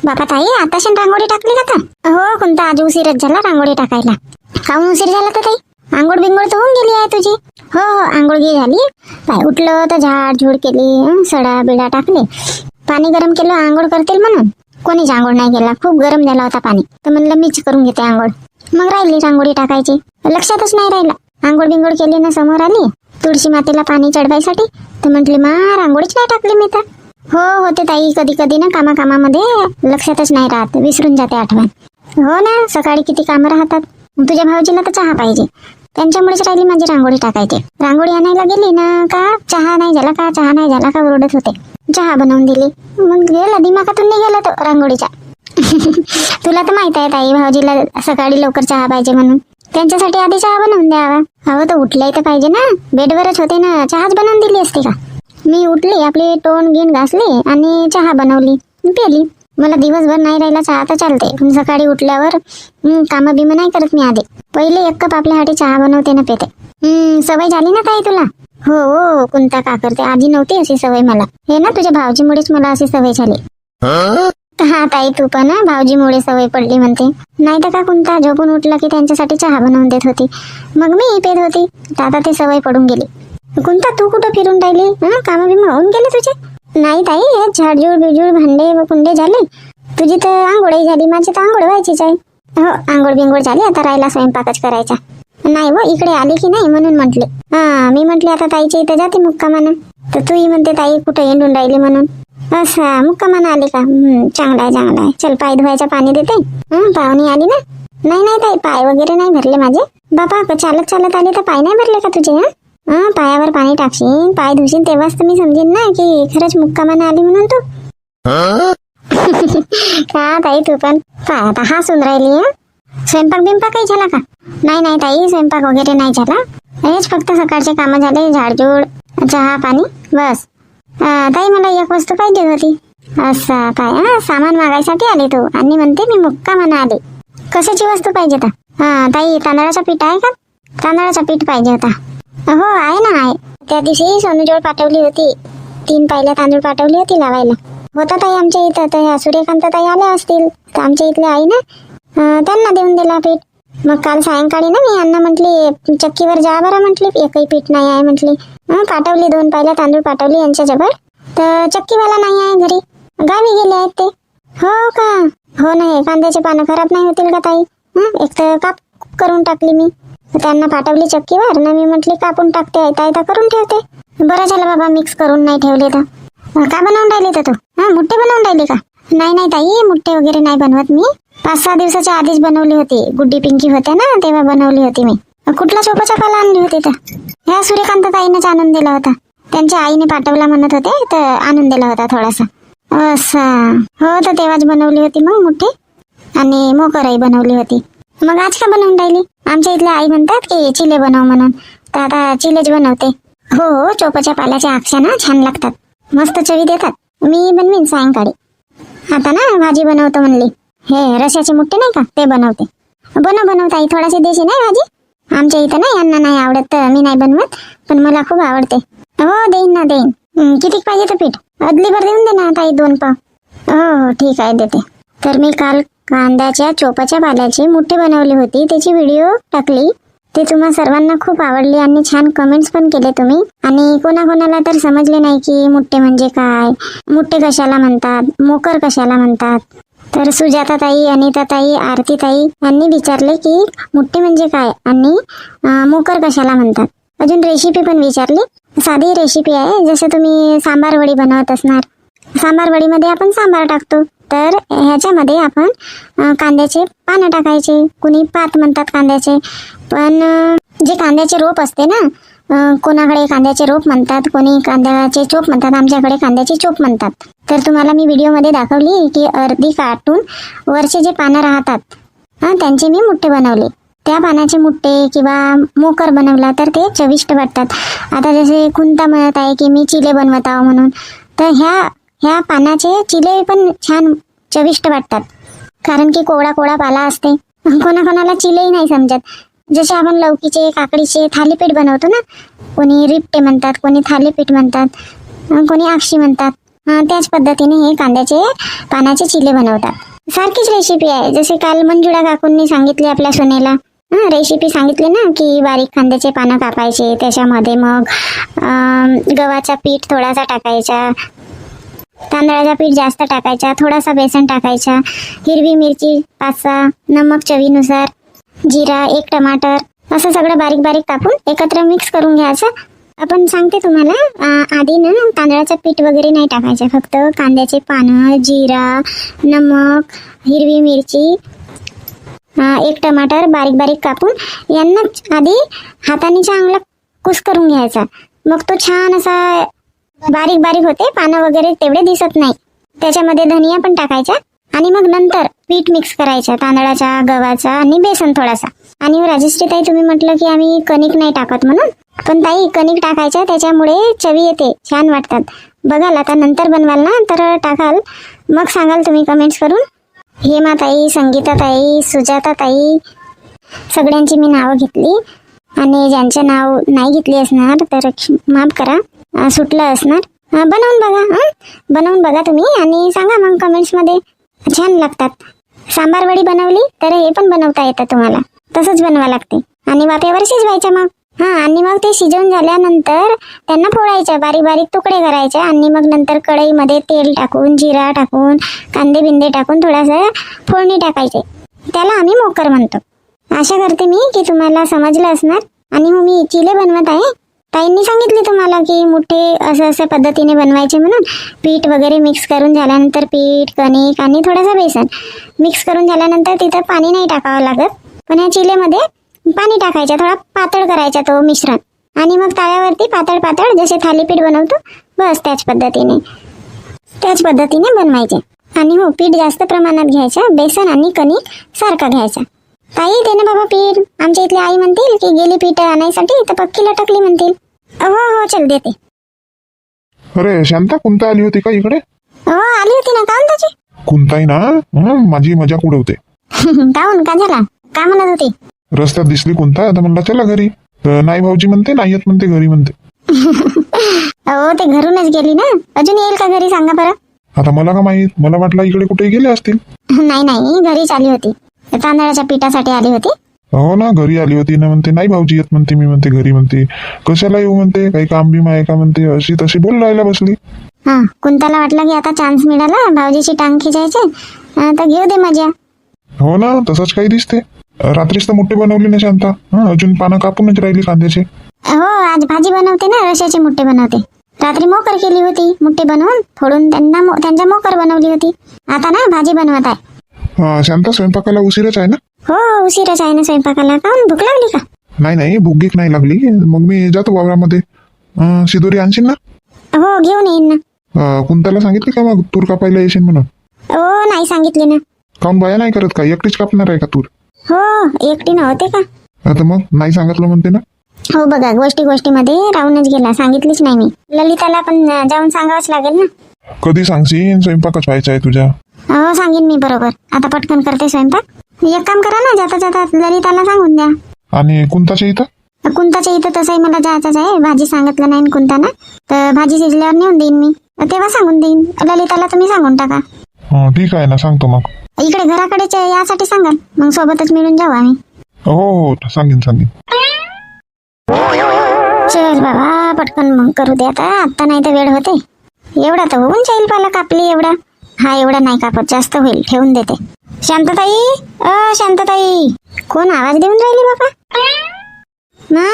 बापा ताई आताशी रांगोळी टाकली का तर? हो कोणता आज उशीरच झाला रांगोळी टाकायला. काहून उशीर झाला तर ताई? आंघोळ बिंगोळ तर होऊन गेली आहे तुझी? हो हो आंघोळ गी झाली. पाय उठलं तर झाड झूड केली, सडा बिडा टाकले, पाणी गरम केलं आंघोळ करतील म्हणून. कोणीच आंघोळ नाही केला, खूप गरम झाला होता पाणी, तर म्हणलं मीच करून घेते आंघोळ. मग राहिली रांगोळी टाकायची, लक्षातच नाही राहिला. आंघोळ बिंगोळ केली ना, समोर आली तुळशी मातेला पाणी चढवायसाठी, तर म्हटली मा रांगोळीच नाही टाकली मी तर. हो होते ताई, कधी कधी ना कामामध्ये लक्षातच नाही राहत, विसरून जाते आठवण. हो ना, सकाळी किती कामं राहतात. तुझ्या भाऊजीला तर चहा पाहिजे, त्यांच्यामुळेच राहिली माझी रांगोळी टाकायची. रांगोळी आणायला गेली ना का चहा नाही झाला का, चहा नाही झाला का ओरडत होते. चहा बनवून दिली, मग गेला दिमागातून नाही गेला तो रांगोळीचा. तुला तर माहित आहे ताई, भाऊजीला सकाळी लवकर चहा पाहिजे म्हणून त्यांच्यासाठी आधी चहा बनवून द्यावा. हवं तर उठलाय तर पाहिजे ना, बेडवरच होते ना, चहाच बनवून दिली असते का. मी उठली, आपली तोंड गिन घासली आणि चहा बनवली पेली. मला दिवसभर नाही राहिला चहा तर चालते, पण सकाळी उठल्यावर कामं बिमं नाही करत मी. आधी पहिले एक कप आपल्यासाठी चहा बनवते ना पेते. सवय झाली ना ताई तुला? हो हो कोणता का करते, आधी नव्हती अशी सवय मला. हे ना तुझ्या भाऊजीमुळेच मला अशी सवय झाली. हा ताई तू पण भाऊजीमुळे सवय पडली म्हणते. नाही तर का कोणता झोपून उठला की त्यांच्यासाठी चहा बनवून देत होती, मग मी पेत होती. आता ती सवय पडून गेली. कोणता तू कुठं फिरून राहिली? कामं बिमं होऊन गेले तुझे? नाही ताई, हे झाडझूड बिजूड भांडे व कुंडे झाले. तुझी तर आंघोळही झाली, माझी तर आंघोळ व्हायचीच आहे. हो आंघोळ बिंघोळ झाली, आता राहिला स्वयंपाकच करायचा. नाही व इकडे आली की नाही म्हणून म्हटले. मी म्हटले आता ताईच्या इथं जाते मुक्कामानं, तर तूही म्हणते ताई कुठं हिंडून राहिली म्हणून. असं मुक्कामानं आली का? चांगला आहे चांगला आहे. चल पाय धुवायचं पाणी देते. पाहुणी आली ना? नाही नाही ताई, पाय वगैरे नाही भरले माझे. बाबा चालत चालत आली तर पाय नाही भरले का तुझे? पायावर पाणी टाकशील, पाय धुशील, तेव्हाच तर मी समजेन ना की खरंच मुक्कामानं आली म्हणून तू. का ताई तू पण पाय आता हसून राहिली. स्वयंपाक बिंपाकही झाला का? नाही नाही ताई, स्वयंपाक वगैरे नाही झाला. हेच फक्त सकाळचे कामं झाले, झाडझूड, चहा पाणी, बस. ताई मला एक वस्तू पाहिजे होती. असं काय? सामान मागायसाठी आली तू आणि म्हणते मी मुक्कामानं आली. कशाची वस्तू पाहिजे तर? ताई तांदळाचं पीठ आहे का? तांदळाचं पीठ पाहिजे होता. हो आहे ना आहे. त्या दिवशी सोनूजवळ पाठवली होती, 3 पायल्या तांदूळ पाठवली होती लावायला. होता ताई आमच्या इथं, तर ह्या सूर्यकांत ताई आल्या असतील, तर आमच्या इथले आई ना त्यांना देऊन दिला पीठ. मग काल सायंकाळी ना मी यांना म्हटली चक्कीवर जा बरं म्हटली, एकही पीठ नाही आहे म्हटली. पाठवली 2 पायल्या तांदूळ पाठवली यांच्याजवळ, तर चक्कीवाला नाही आहे घरी, गावी गेले आहेत ते. हो का? हो नाही, कांद्याचे पानं खराब नाही होतील का ताई? एक तर काप करून टाकली मी, त्यांना पाठवली चक्कीवर ना, मी म्हटली कापून टाकते, आयता करून ठेवते. बरं झालं बाबा मिक्स करून नाही ठेवले तर. का बनवून राहिली तर तू? मुठ्ठे बनवून राहिली का? नाही नाही ताई, मुठ्ठे वगैरे नाही बनवत मी. 5-6 दिवसाच्या आधीच बनवली होती, गुड्डी पिंकी होत्या ना तेव्हा बनवली होती मी. कुठला चोपाचा पाला आणली होती तर? ह्या सूर्यकांत ताईनेच आणून दिला होता, त्यांच्या आईने पाठवला म्हणत होते तर आणून दिला होता थोडासा. असं हो, तर तेव्हाच बनवली होती मग मुठ्ठे, आणि मोकरही बनवली होती. मग आज का बनवून राहिली? आमच्या इथल्या आई म्हणतात की चिले बनव म्हणून, तर आता चिलेच बनवते. हो हो, चोपाच्या पाल्याच्या आक्षा ना छान लागतात, मस्त चवी देतात. मी बनवीन सायंकाळी. आता ना भाजी बनवतो म्हणली, हे रश्याचे मुठ्ठे नाही का ते बनवते. बनव ताई, थोडाशी देशी नाही भाजी? आमच्या इथं ना यांना नाही आवडत तर मी नाही बनवत, पण मला खूप आवडते. हो देईन ना देईन. किती पाहिजे तर पीठ? अदलीभर देऊन दे ना ताई, 2 पाव. हो ठीक आहे देते. तर मी काल कांद्याच्या चोपाच्या पाल्याची मुठ्ठे बनवली होती, त्याची व्हिडिओ टाकली. ते तुम्हा सर्वांना खूप आवडली आणि छान कमेंट्स पण केले तुम्ही. आणि कोणाकोणाला तर समजले नाही की मुठ्ठे म्हणजे काय, मुठ्ठे कशाला म्हणतात, मोकर कशाला म्हणतात. तर सुजाता ताई, अनिता ताई, आरती ताई यांनी विचारले की मुठ्ठे म्हणजे काय आणि मोकर कशाला म्हणतात. अजून रेसिपी पण विचारली. साधी रेसिपी आहे, जसं तुम्ही सांबार वडी बनवत असणार. सांबार वडीमध्ये आपण सांबार टाकतो, तर ह्याच्यामध्ये आपण कांद्याचे पानं टाकायचे. कुणी पात म्हणतात कांद्याचे, पण जे कांद्याचे रोप असते ना, कोणाकडे कांद्याचे रोप म्हणतात, कोणी कांद्याचे चोप म्हणतात, आमच्याकडे कांद्याची चोप म्हणतात. तर तुम्हाला मी व्हिडिओमध्ये दाखवली की अर्धी काटून वरचे जे पानं राहतात त्यांचे मी मुठ्ठे बनवले. त्या पानाचे मुठ्ठे किंवा मोकर बनवला तर ते चविष्ट वाटतात. आता जसे खुंता म्हणत आहे की मी चिले बनवत आहो म्हणून, तर ह्या पानाचे चिले पण छान चविष्ट वाटतात, कारण की कोवळा कोवळा पाला असते. कोणाकोणाला चिलेही नाही समजत. जसे आपण लौकीचे काकडीचे थालीपीठ बनवतो ना, कोणी रिपटे म्हणतात, कोणी थालीपीठ म्हणतात, कोणी आक्षी म्हणतात. त्याच पद्धतीने हे कांद्याचे पानाचे चिले बनवतात. सारखीच रेसिपी आहे. जसे काल मंजुळा काकूंनी सांगितली आपल्या सोनेला, रेसिपी सांगितली ना, की बारीक कांद्याचे पानं कापायचे, त्याच्यामध्ये मग गव्हाचा पीठ थोडासा टाकायचा, तांदळाचा पीठ जास्त टाकायचा, थोडासा बेसन टाकायचा, हिरवी मिरची 5-6, नमक चवीनुसार, जिरा, 1 टमाटर, असं सगळं बारीक बारीक कापून एकत्र मिक्स करून घ्यायचं. आपण सांगते तुम्हाला, आधी ना तांदळाचं पीठ वगैरे नाही टाकायचं, फक्त कांद्याचे पानं, जिरा, नमक, हिरवी मिरची, 1 टमाटर बारीक बारीक कापून यांना आधी हाताने चांगला कुस करून घ्यायचा. मग तो छान असा बारीक बारीक होते, पानं वगैरे तेवढे दिसत नाही. त्याच्यामध्ये धनिया पण टाकायचा आणि मग नंतर पीठ मिक्स करायचं, तांदळाचा, गव्हाचा आणि बेसन थोडासा. आणि राजश्री ताई, तुम्ही म्हटलं की आम्ही कणिक नाही टाकत म्हणून, पण ताई कणिक टाकायच्या, त्याच्यामुळे चवी येते, छान वाटतात. बघाल आता नंतर बनवाल ना तर टाकाल, मग सांगाल तुम्ही कमेंट्स करून. हेमा ताई, संगीता ताई, सुजाता ताई, सगळ्यांची मी नावं घेतली आणि ज्यांचे नाव नाही घेतली असणार तर माफ करा, सुटलं असणार. बनवून बघा, बनवून बघा तुम्ही आणि सांगा मग कमेंट्समध्ये. छान लागतात. सांबार वडी बनवली तर हे पण बनवता येतं तुम्हाला, तसंच बनवा लागते आणि वाफेवर शिजवायचं मग. आणि मग ते शिजवून झाल्यानंतर त्यांना फोडायच्या, बारीक बारीक तुकडे करायचे आणि मग नंतर कढईमध्ये तेल टाकून, जिरा टाकून, कांदे बिंदे टाकून थोडासा फोडणी टाकायचे. त्याला आम्ही मोकर म्हणतो. आशा करते मी की तुम्हाला समजलं असणार. आणि मग मी चिले बनवत आहे. ताईंनी सांगितले तुम्हाला की मोठे असं पद्धतीने बनवायचे म्हणून. पीठ वगैरे मिक्स करून झाल्यानंतर पीठ, कणिक आणि थोडासा बेसन मिक्स करून झाल्यानंतर तिथं पाणी नाही टाकावं लागत, पण या चिलेमध्ये पाणी टाकायचं, थोडा पातळ करायचा तो मिश्रण आणि मग तव्यावरती पातळ पातळ जसे थालीपीठ बनवतो बस त्याच पद्धतीने बनवायचे. आणि हो, पीठ जास्त प्रमाणात घ्यायचं, बेसन आणि कणिक सारखा घ्यायचा. ताई दे ना बाबा पीठ. आमच्या इथली आई म्हणतील की गेली पीठ आणायसाठी तर पक्की लटकली म्हणतील. हो चल देते. अरे शांता, कुंता आली होती का इकडे? हो आली होती ना. काऊन त्याची कुंताई ना माझी मजाक उडवते. काऊन, का झाला, का म्हणत होती? रस्त्यात दिसली कुंता, आता म्हणला चला घरी. तर नाही भाऊजी म्हणते, नाही येत म्हणते, घरी म्हणते. हो ते घरूनच गेली ना, अजून येईल का घरी सांगा बरं? आता मला का माहित, मला वाटलं इकडे कुठे गेले असतील. नाही घरीच आली होती, तांदळाच्या पिठासाठी आली होती. हो ना, घरी आली होती ना. म्हणते नाही भाऊजी येत म्हणते, मी म्हणते घरी म्हणते. कशाला येऊ म्हणते, काही काम बी आहे का म्हणते, अशी तशी बोल राहायला बसली. कुंताला वाटलं की आता चान्स मिळाला भाऊजीची टांग खिचायचे, तर घेऊ दे मजा. हो ना, तसंच काही दिसते. रात्रीच तर मोठे बनवली ना शांता, अजून पानं कापूनच राहिली कांद्याचे. हो, आज भाजी बनवते ना, रश्याचे मुट्टे बनवते. रात्री मोकर केली होती, मुट्टे बनवून फोडून त्यांच्या मोकर बनवली होती. आता ना भाजी बनवत आहे. शांता, स्वयंपाकाला उशीरच आहे ना? हो उशीरच आहे ना स्वयंपाकाला. काऊन, भूक लागली का? नाही भूक नाही लागली. मग मी जातो वावरामध्ये. शिदोरी आणशील ना? हो घेऊन येईन ना. कुंताला सांगितली का मग तूर कापायला येशील म्हणून? हो नाही सांगितली ना. काऊन, बाया नाही करत का? एकटीच कापणार आहे का तूर? हो एकटी नव्हते का? आता मग नाही सांगितलं म्हणते ना. हो बघा, गोष्टीमध्ये राहूनच गेला, सांगितलीच नाही मी. ललिताला पण जाऊन सांगावंच लागेल ना. कधी सांगशील? स्वयंपाकच व्हायचा आहे तुझ्या. हो सांगेन मी बरोबर. आता पटकन करते स्वयंपाक. एक काम करा ना, जाता ललिताला सांगून द्या. आणि कुंताच्या इथं? कुंताच्या इथं तसंही मला जायचंच आहे. भाजी सांगितलं नाही कुंताना, तर भाजी शिजल्यावर नेऊन देईन मी, तेव्हा सांगून देईन. ललिताला तुम्ही सांगून टाका. ठीक आहे ना, सांगतो मग. इकडे घराकडेच यासाठी सांगाल, मग सोबतच मिळून जाऊ आम्ही. हो सांगेन. चल बाबा पटकन मग करू दे आता नाही तर वेळ होते. एवढा तर होऊन जाईल, पाला कापली एवढा. एवढा नाही कापत, जास्त होईल, ठेवून देते. शांतताई, कोण आवाज देऊन राहिली बाबा?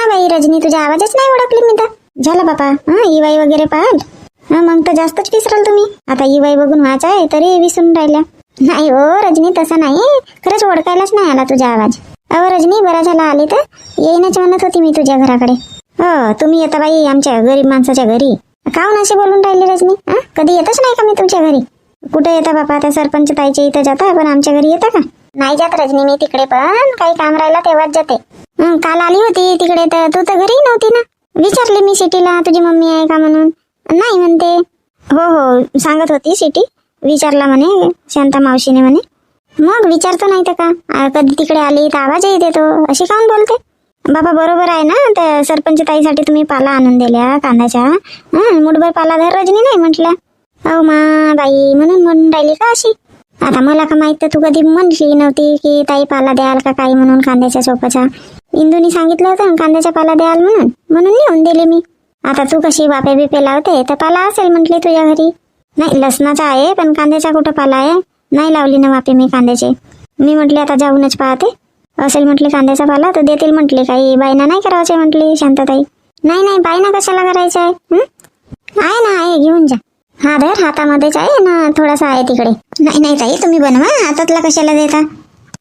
बाई रजनी, तुझा आवाजच नाही ओळखली मी तर. झालं बाबा, इवाई वगैरे पाहाल, मग तर जास्तच विसराल तुम्ही. आता इवाई बघून व्हायचं आहे तरी विसरून राहिल्या. नाही हो रजनी, तसं नाही, खरंच ओळखायलाच नाही आला तुझा आवाज. रजनी, बरा झाला आली तर. येईनच म्हणत होती मी तुझ्या घराकडे. हो तुम्ही येता बाई आमच्या गरीब माणसाच्या घरी. काऊन असे बोलून राहिली रजनी? कधी येतच नाही का मी तुमच्या घरी? कुठे येता बापा? त्या सरपंच ताईच्या इथं जाता, पण आमच्या घरी येता का? नाही जात रजनी मी तिकडे, पण काही काम राहिला तेव्हाच जाते. काल आली होती तिकडे तर तू तर घरी नव्हती ना. विचारली मी सिटीला तुझी मम्मी आहे का म्हणून, नाही म्हणते. हो सांगत होती सिटी, विचारला म्हणे शांता मावशीने म्हणे. मग विचारतो नाही तर का, कधी तिकडे आली तर आवाजही देतो, अशी काऊन बोलते? बाबा बरोबर आहे ना, त्या सरपंच ताईसाठी तुम्ही पाला आणून दिल्या कांद्याच्या. मुठभर पाला धर रजनी नाही म्हटल्या. अहो मा बाई म्हणून राहिली का अशी? आता मला का माहित, तर तू कधी म्हणली नव्हती की ताई पाला द्याल का काही म्हणून कांद्याच्या चोपाचा. इंदूनी सांगितलं होतं कांद्याच्या पाला द्याल म्हणून नेऊन दिले मी. आता तू कशी वापे बिपे लावते, तर पाला असेल म्हटली तुझ्या घरी. नाही लसणाचा आहे, पण कांद्याचा कुठं पाला आहे? नाही लावली ना वापे मी कांद्याचे. मी म्हटले आता जाऊनच पाहते, असेल म्हटले कांद्याचा पाला तर देतील म्हटले. काही बायना नाही करायचे म्हटली शांतताई. नाही बायना कशाला करायचं आहे? आहे ना, आहे घेऊन जा. हा धर, हातामध्येच आहे ना, थोडासा आहे तिकडे. नाही ताई तुम्ही बनवा, हातातला कशाला देता?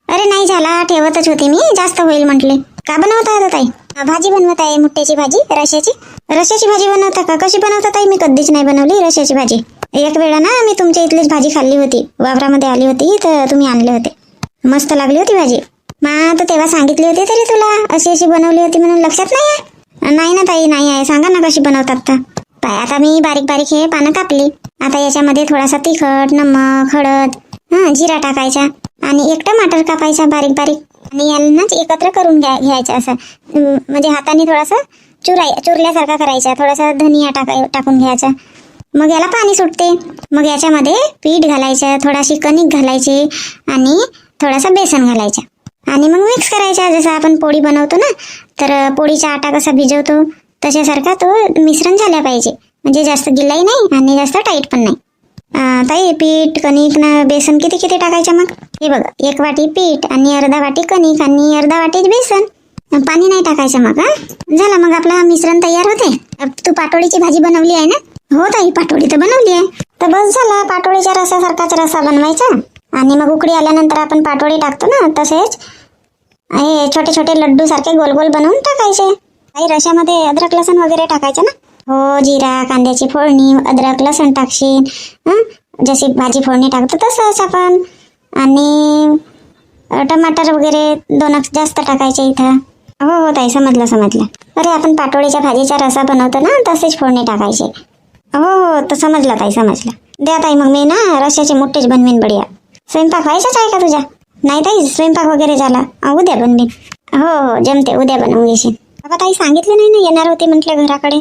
अरे नाही झाला, ठेवतच होती मी, जास्त होईल म्हटले. का बनवता आता ताई? भाजी बनवत आहे, मुट्ट्याची भाजी, रश्याची भाजी बनवता का? कशी बनवता ताई? मी कधीच नाही बनवली रश्याची भाजी. एक वेळा ना मी तुमच्या इथलीच भाजी खाल्ली होती, वावरामध्ये आली होती तर तुम्ही आणले होते, मस्त लागली होती भाजी. तर तेव्हा सांगितली होती तरी तुला अशी बनवली होती म्हणून लक्षात नाही आहे? नाही ना ताई, नाही आहे. सांगा ना कशी बनवतात तर. पाय आता मी बारीक बारीक हे पानं कापली. आता याच्यामध्ये थोडासा तिखट, नमक, हळद, जिरा टाकायचा आणि एक टमाटर कापायचा बारीक बारीक आणि यांनाच एकत्र करून घ्यायचं असं, म्हणजे हाताने थोडासा चुरल्यासारखा करायचा. थोडासा धनिया टाकून घ्यायचा. मग याला पाणी सुटते. मग याच्यामध्ये पीठ घालायचं, थोडाशी कणिक घालायची आणि थोडासा बेसन घालायचा आणि मग मिक्स करायचा. जसं आपण पोळी बनवतो ना, तर पोळीचा आटा कसा भिजवतो तशासारखा तो मिश्रण झाला पाहिजे. म्हणजे जास्त गिल्लाही नाही आणि जास्त टाईट पण नाही. ताई पीठ, कणिक ना बेसन किती टाकायचं? मग हे बघा, 1 वाटी पीठ आणि अर्धा वाटी कणिक आणि अर्धा वाटी बेसन. पाणी नाही टाकायचं. मग झालं, मग आपलं मिश्रण तयार होते. तू पाटोळीची भाजी बनवली आहे ना? हो ताई, पाटोळी तर बनवली आहे. तर बस झाला, पाटोळीच्या रसासारखाच रसा बनवायचा आणि मग उकडी आल्यानंतर आपण पाटोळी टाकतो ना, तसेच हे छोटे छोटे लड्डू सारखे गोल गोल बनवून टाकायचे. काही रशामध्ये अद्रक लसण वगैरे टाकायचं ना? हो, जिरा, कांद्याची फोडणी, अद्रक लसण टाकशील, जशी भाजी फोडणी टाकतो तसंच आपण. आणि टमाटर वगैरे 2 जास्त टाकायचे इथं. हो ताई, समजलं. अरे आपण पाटोळीच्या भाजीचा रसा बनवतो ना, तसेच फोडणी टाकायचे. हो तर समजलं ताई, समजलं. द्या ताई, मग मी ना रश्याचे मोठेच बनवीन बढिया. स्वयंपाक व्हायचाच आहे का तुझा? नाही ताई, स्वयंपाक वगैरे झाला, उद्या बनवीन. हो जमते, उद्या बनवून घेशील. बाबा ताई सांगितलं नाही ना, येणार होती म्हटलं घराकडे.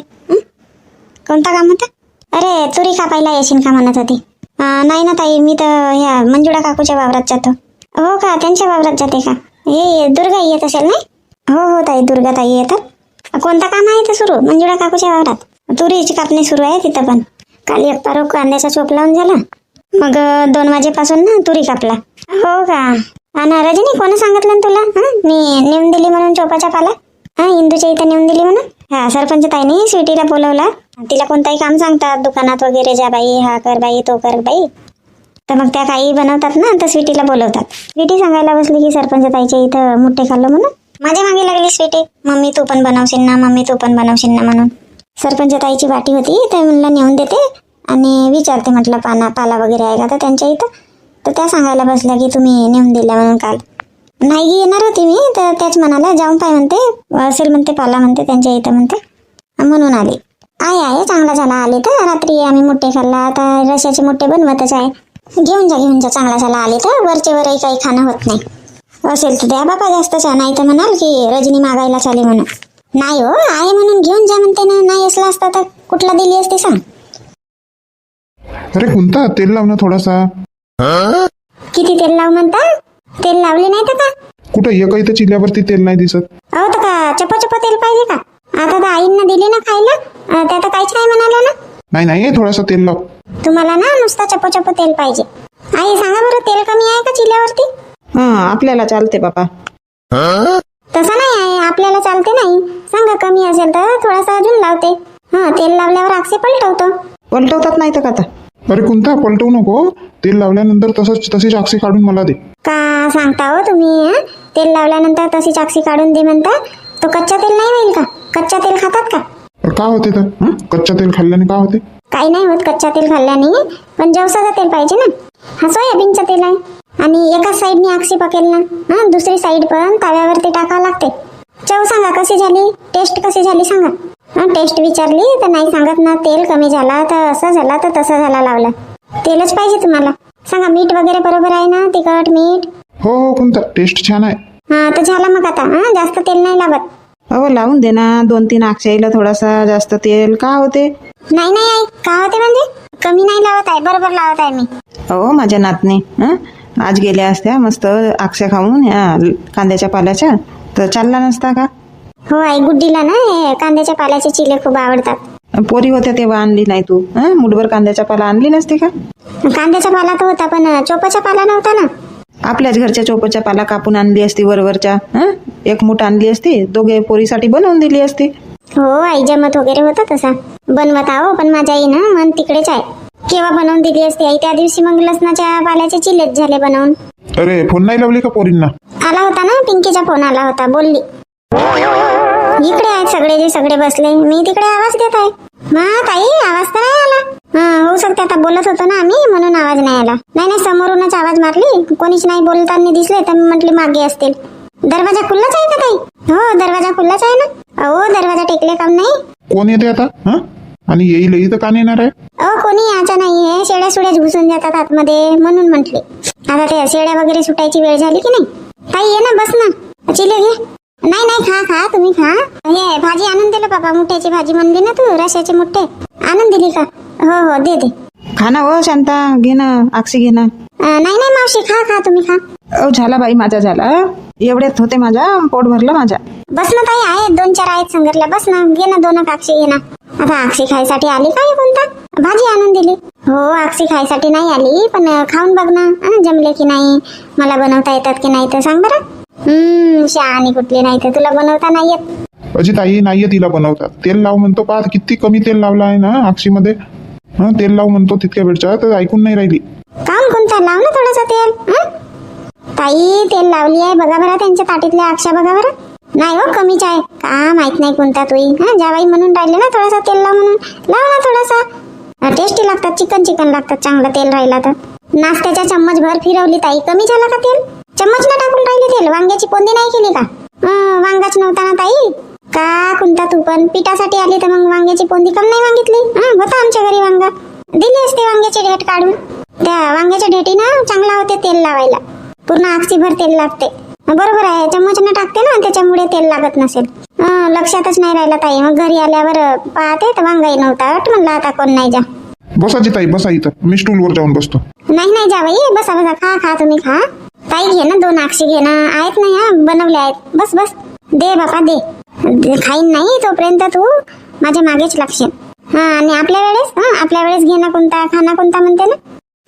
कोणता काम होता? अरे तुरी कापायला येशील का म्हणत होती. नाही ना ताई, मी तर ह्या मंजुळा काकूच्या वावरात जातो. हो का, त्यांच्या वावरात जाते का? हे दुर्गा येत असेल नाही? हो ताई, दुर्गा ताई येतात. कोणता काम आहे तर सुरू मंजुळा काकूच्या वावरात? तुरीची कापणी सुरू आहे तिथं. पण काल एक पारो कांद्याचा चोप लावून झाला, मग 2 वाजेपासून ना तुरी कापला. हो का? आणि रजनी कोण सांगितलं तुला? मी नेऊन दिली म्हणून चोपाचा पाला. इंदूच्या इथं नेऊन दिली म्हणून. सरपंच ताईने स्वीटीला बोलवला. तिला कोणताही काम सांगतात, दुकानात वगैरे जा बाई, हा कर बाई, तो कर बाई, तर मग त्या काही बनवतात ना, तर स्वीटीला बोलवतात. स्वीटी सांगायला बसली की सरपंच ताईच्या इथं मुठ्ठे खाल्लं म्हणून. माझ्या मागे लागली स्वीटी, मम्मी तू पण बनवशील ना, मम्मी तू पण बनवशील ना म्हणून. सरपंच ताईची वाटी होती, तर म्हणलं नेऊन देते आणि विचारते म्हटलं पाला वगैरे आहे का तर त्यांच्या इथं. तर त्या सांगायला बसल्या की तुम्ही नेऊन दिल्या म्हणून काल. नाही येणार होती मी, तर त्याच म्हणाला जाऊन पाय म्हणते, असेल म्हणते पाला म्हणते त्यांच्या इथं म्हणते, म्हणून आली. आहे चांगला झाला आली तर. रात्री आम्ही मुठ्ठे खाल्ला, आता रश्याचे मुठ्ठे बनवतच आहे. घेऊन जा चांगला झाला आली तर. वरचे वरही काही खाणं होत नाही. असेल तर द्या बाबा जास्तच, नाही तर म्हणाल की रजनी मागायला चाली म्हणून. नाही हो, आहे म्हणून घेऊन जा म्हणते ना. नाही असला असता तर कुठला दिली असते सांग? अरे कोणता तेल लाव ना थोडासा. किती तेल लाव म्हणता? तेल लावले नाही तर का? कुठं एकही तर चिल्यावरती तेल नाही दिसत. अहो तर का चप तेल पाहिजे का? आता तर आईंना दिली ना खायला, त्या तर काहीच नाही म्हणाल्या ना. नाही थोडासा तेल लाव. तुम्हाला ना नुसता चप तेल पाहिजे. आई सांगा बरं, तेल कमी आहे का चिल्यावरती? आपल्याला चालते बाबा. तसं नाही आहे, आपल्याला चालते नाही. सांगा कमी असेल तर थोडासा अजून लावते. तेल लावल्यावर आक्षे पलटवतात नाही तर का आता? अरे कोणता पलटवू नको. तेल लावल्यानंतर तशीच आक्षी काढून मला दे. का सांगता हो तुम्ही? तेल लावल्यानंतर तशीच आक्षी काढून दे म्हणता? तो कच्चा तेल नाही होईल का? कच्चा तेल खातात का? का होते तर? कच्चा तेल खाल्ल्याने का होते? काही नाही होत कच्चा तेल खाल्ल्याने, पण जवसाचं तेल पाहिजे ना. हा सोयाबीनचं तेल आहे आणि एका साईडने आक्षी पकेल ना, दुसरी साईड पण ताव्यावरती टाकावं लागते. चव सांगा कशी झाली, टेस्ट कशी झाली सांगा. टेस्ट विचारली तर नाही सांगत ना. तेल कमी झाला तर असं झाला तर तसं झाला लावला. तेलच पाहिजे तुम्हाला. सांगा मीठ वगैरे बरोबर आहे ना? तिखट मीठ. हो कोणता टेस्ट छान आहे. तर झाला मग आता. जास्त तेल नाही लागत. हो लावून दे ना 2-3 आक्षाईला थोडासा जास्त तेल. का होते? नाही आई, का होते म्हणजे? कमी नाही लावत आहे, बरोबर लावत आहे मी. हो माझ्या नातनी आज गेल्या असत्या मस्त अक्षय खाऊन या कांद्याच्या पाल्याच्या, तर चालला नसता का? हो आई, गुड्डीला ना हे कांद्याच्या पाल्याचे चिले खूप आवडतात. पोरी होत्या तेव्हा आणली नाही तू? मुठभर कांद्याचा पाला आणली नसते का? कांद्याचा पाला तर होता, पण चोपाचा पाला नव्हता ना. आपल्याच घरच्या चोपाच्या पाला कापून आणली असती, वरवरच्या एक मूठ आणली असती, दोघे पोरीसाठी बनवून दिली असती. हो आई, जमत वगैरे होता तसा बनवत आहो, पण माझ्या आई ना मन तिकडेच आहे. केव्हा बनवून दिली असती आई? त्या दिवशी मग लसणाच्या पाल्याचे चिलेच झाले बनवून. अरे फोन नाही लावली का पोरींना? आला होता ना, पिंकीचा फोन आला होता, बोलली. इकडे आहेत सगळे, जे सगळे बसले, मी तिकडे आवाज देत आहे. ताई आवाज तर नाही आला. होऊ शकते आता बोलत होतो ना आम्ही, म्हणून आवाज नाही आला. नाही समोरूनच आवाज मारली, कोणीच नाही बोलताना दिसले तर मी म्हटली मागे असतील. दरवाजा खुल्लाच आहे का ताई? हो दरवाजा खुल्लाच आहे ना. अहो दरवाजा टेकले काम नाही. कोण येते आता? आणि येईल इथं का येणार आहे? कोणी यायचं नाहीये, शेड्या सुड्याच घुसून जातात आतमध्ये, म्हणून म्हटले. आता ते शेड्या वगैरे सुटायची वेळ झाली की नाही. ताई ये ना, बस ना, चिले घे. नाही खा तुम्ही खा. हे भाजी आणून दिलं बाबा, मुठ्याची भाजी म्हणली ना तू, रश्याचे मुठ्ठे आणून दिली का? हो दे. खा ना हो शांता, घे ना, अक्षय घे ना. नाही मावशी, खा तुम्ही खा. झाला बाई, माझा झाला. एवढ्यात होते माझा, पोट भरलं माझा. बस ना ताई, आहेत 2-4 आहेत संगरल्या, बस ना, घे ना 2 अक्षी घे ना. आता अक्षी खायसाठी आली काय कोणता? भाजी आणून दिली. हो अक्षी खायसाठी नाही आली, पण खाऊन बघ ना, जमले की नाही, मला बनवता येतात की नाही तर सांग बरं. शहाणी कुठली, नाही तर तुला बनवता नाही येत. अजी ताई नाहीये तिला बनवतात. तेल लाव म्हणतो, पाहत किती कमी तेल लावला आहे ना अक्षीमध्ये. तेल लाव म्हणतो तितक्या वेळच्या, तर ऐकून नाही राहिली. काम कोणता? लाव ना थोडंसं तेल. ताई तेल लावली आहे बघा बरं, त्यांच्या ताटीतल्या अक्षा बघा बरं. नाही हो, कमीच आहे का, माहित नाही कोणता तुई. जावाई म्हणून राहिले ना, थोडासा तेल लाव म्हणून लाव ना थोडासा. टेस्टी लागतात, चिकन लागतात, चांगलं तेल राहिला तर. नाश्त्याच्या चम्मच भर फिरवली ताई, कमी झाला का तेल? चम्मच ना टाकून राहिली तेल. वांग्याची पोंदी नाही केली का? वांगाच नव्हता ना ताई का कोणता? तू पण पिठासाठी आली तर मग वांग्याची पोंदी कम नाही मागितली? होता आमच्या घरी वांगा, दिली असते वांग्याची ढेट काढून. त्या वांग्याच्या ढेटीनं चांगला होते तेल लावायला, पूर्ण अक्षीभर तेल लागते. बरोबर आहे, चम्मचनं टाकते ना, त्याच्यामुळे तेल लागत नसेल. लक्षातच नाही राहिला ताई. मग घरी आल्यावर पाहते तर वांगाही नव्हता. म्हणलं आता कोण नाही जा. बसाची ताई, बसा इथं, मी स्टूलवर जाऊन बसतो. नाही जावाई, बसा खा तुम्ही खा. ताई घे ना 2 अक्षी घे ना, आहेत ना, बनवले आहेत. बस दे बापा दे. खाईन नाही तोपर्यंत तू माझ्या मागेच लागशील. आणि आपल्या वेळेस घे ना कोणता, खाना कोणता म्हणते ना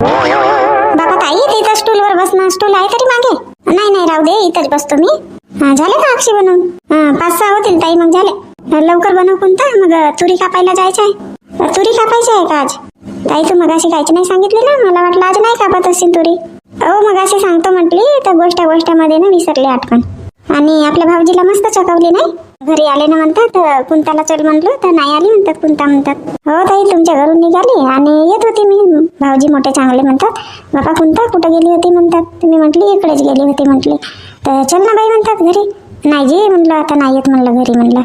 बाबा. ताई तिथं स्टूलवर बस ना, स्टूल आहे तरी मागे. नाही राहू दे, इथंच बसतो मी. झाले का अक्षी बनवून? 5-6 होतील ताई, मग झाले. लवकर बनव कोणता, मग तुरी कापायला जायचं आहे. तुरी कापायची आहे का आज? ताई तू मगाशी कायची नाही सांगितली ना, मला वाटलं आज नाही कापत असतील तुरी. मगाशी सांगतो म्हटली तर गोष्टामध्ये ना विसरले आठवण. आणि आपल्या भाऊजीला मस्त चकवली नाही. घरी आले ना म्हणतात कुंताला चल म्हटलं तर नाही आली म्हणतात, कुंता म्हणतात. हो ताई तुमच्या घरून निघाली आणि येत होती मी. भाऊजी मोठे चांगले म्हणतात, बाबा कुंता कुठं गेली होती म्हणतात. तुम्ही म्हटली इकडेच गेली होती म्हटली. तर चल ना बाई म्हणतात घरी. नाही जी म्हणलं, आता नाही येत म्हणलं घरी म्हणलं.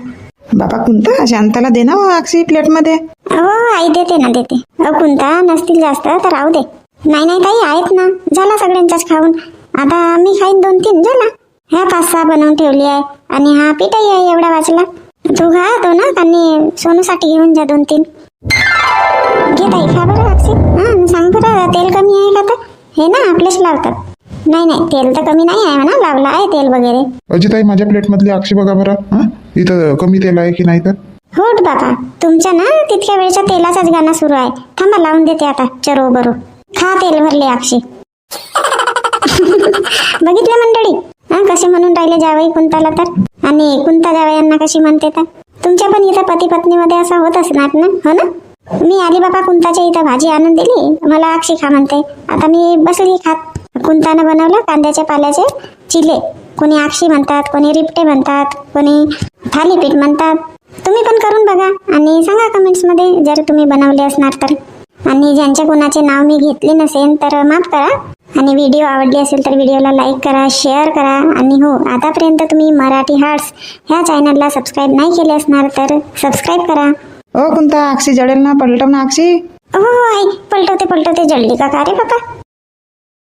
बाबा कुंता शांताला दे ना अक्षय प्लेटमध्ये. हो आई देते ना देते. कुंता नसतील जास्त तर राहू दे. नाही ताई आहेत ना, झाला सगळ्यांचाच खाऊन. आता मी खाईन 2-3 झाला. ह्या 5-6 बनवून ठेवली आहे आणि हा पीठही आहे एवढा वाचला. तू खा 2 आणि सोनूसाठी घेऊन जा 2-3. घे ताई खा बरं अक्षय. सांग बरं तेल कमी आहे का? तर हे ना आपलेच लावतात. नाही तेल तर कमी नाही आहे म्हणा, लावला आहे तेल वगैरे. अजी ताई माझ्या प्लेट मधली अक्षी बघा बरं, इथं कमी तेल आहे की नाही तर. होट बाबा, तुमच्या ना तितक्या वेळच्या तेलाचाच गाणं सुरू आहे. थांबा लावून देते आता चरो बरो. खा तेल भरले अक्षी. बघितलं मंडळी कसे म्हणून राहिले जावई कुंताला तर, आणि कुंता जावयांना कशी म्हणते तर. तुमच्या पण इथं पती पत्नीमध्ये असं होत असणार ना, हो ना? मी आली बाबा कुंताच्या इथं भाजी आणून दिली, मला अक्षी खा म्हणते. आता मी बसली खात. कुंतानं बनवलं कांद्याच्या पाल्याचे चिले. कोणी अक्षी म्हणतात, कोणी रिपटे म्हणतात, कोणी थालीपीठ म्हणतात. तुम्ही पण करून बघा आणि सांगा कमेंट्स मध्ये जर तुम्ही बनवले असणार तर. आणि ज्यांच्या कोणाचे नाव मी घेतले नसेल तर माफ करा. आणि व्हिडिओ आवडली असेल तर व्हिडिओला लाईक करा, शेअर करा. आणि हो, आतापर्यंत तुम्ही मराठी हार्ट्स ह्या चॅनलला सबस्क्राईब नाही केले असणार तर सबस्क्राईब करा. कुंता अक्षय जळेल ना, पलटव ना अक्षय. हो आई, पलटवते जळली का रे बाबा?